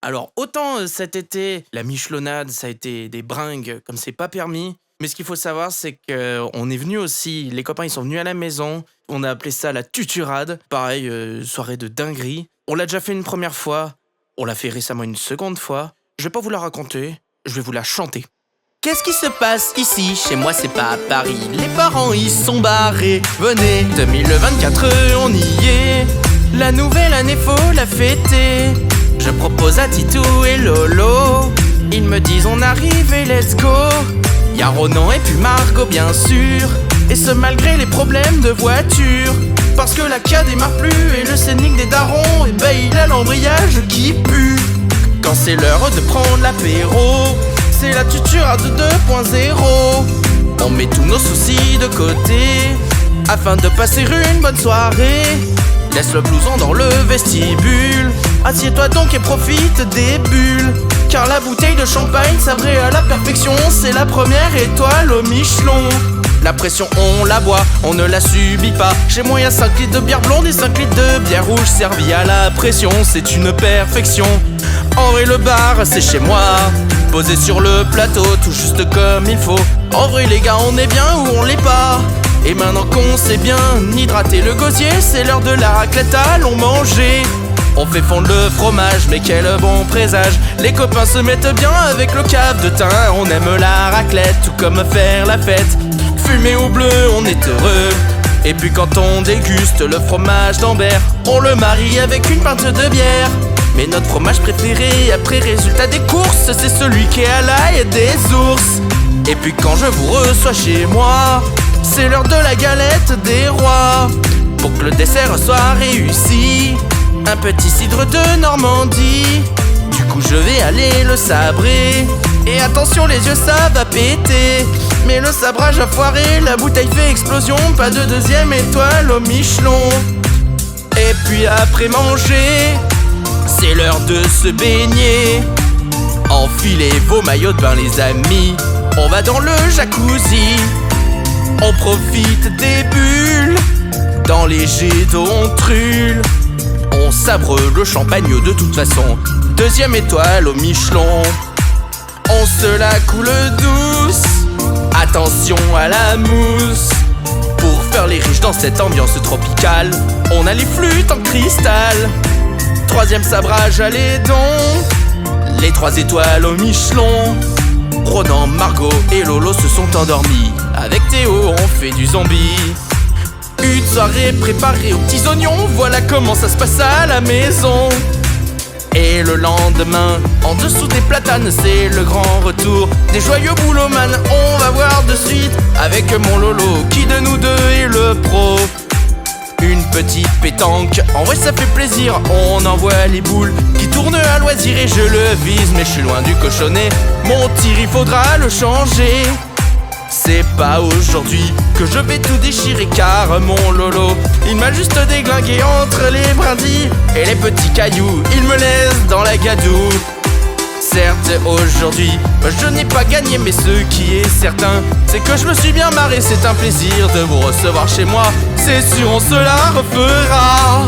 Alors, autant cet été, la michelonnade, ça a été des bringues comme c'est pas permis. Mais ce qu'il faut savoir, c'est qu'on est venu aussi, les copains ils sont venus à la maison, on a appelé ça la tuturade. Pareil, soirée de dinguerie. On l'a déjà fait une première fois, on l'a fait récemment une seconde fois. Je vais pas vous la raconter, je vais vous la chanter. Qu'est-ce qui se passe ici? Chez moi c'est pas à Paris, les parents ils sont barrés. Venez, 2024 on y est, la nouvelle année faut la fêter. Je propose à Titou et Lolo, ils me disent on arrive et let's go. Y'a Ronan et puis Margot bien sûr, et ce malgré les problèmes de voiture. Parce que la Kia démarre plus et le scénic des darons, et ben il a l'embrayage qui pue. Quand c'est l'heure de prendre l'apéro, c'est la tuturade 2.0. On met tous nos soucis de côté, afin de passer une bonne soirée. Laisse le blouson dans le vestibule, assieds-toi donc et profite des bulles. Car la bouteille de champagne sabrée à la perfection, c'est la première étoile au Michelin. La pression on la boit, on ne la subit pas. Chez moi y'a 5 litres de bière blonde et 5 litres de bière rouge servie à la pression, c'est une perfection. En vrai le bar c'est chez moi, posé sur le plateau tout juste comme il faut. En vrai les gars on est bien ou on l'est pas. Et maintenant qu'on sait bien hydrater le gosier, c'est l'heure de la raclette à long manger. On fait fondre le fromage, mais quel bon présage. Les copains se mettent bien avec le cave de thym. On aime la raclette, tout comme faire la fête. Fumé ou bleu, on est heureux. Et puis quand on déguste le fromage d'Ambert, on le marie avec une pinte de bière. Mais notre fromage préféré après résultat des courses, c'est celui qui est à l'ail des ours. Et puis quand je vous reçois chez moi, c'est l'heure de la galette des rois. Pour que le dessert soit réussi, un petit cidre de Normandie. Du coup je vais aller le sabrer. Et attention les yeux ça va péter. Mais le sabrage a foiré, la bouteille fait explosion. Pas de deuxième étoile au Michelin. Et puis après manger, c'est l'heure de se baigner. Enfilez vos maillots de bain les amis, on va dans le jacuzzi. On profite des bulles, dans les jets d'eau on trule. On sabre le champagne de toute façon, deuxième étoile au Michelin. On se la coule douce, attention à la mousse. Pour faire les riches dans cette ambiance tropicale, on a les flûtes en cristal. Troisième sabrage à l'aidon, les 3 étoiles au Michelin. Ronan, Margot et Lolo se sont endormis. Avec Théo on fait du zombie. Une soirée préparée aux petits oignons, voilà comment ça se passe à la maison. Et le lendemain, en dessous des platanes, c'est le grand retour des joyeux boulomanes. On va voir de suite avec mon Lolo, qui de nous deux est le pro. Une petite pétanque, en vrai ça fait plaisir, on envoie les boules qui tournent à loisir et je le vise. Mais je suis loin du cochonnet, mon tir il faudra le changer. C'est pas aujourd'hui que je vais tout déchirer, car mon Lolo, il m'a juste déglingué entre les brindilles et les petits cailloux, il me laisse dans la gadoue. Certes aujourd'hui je n'ai pas gagné, mais ce qui est certain, c'est que je me suis bien marré. C'est un plaisir de vous recevoir chez moi, c'est sûr on se la refera.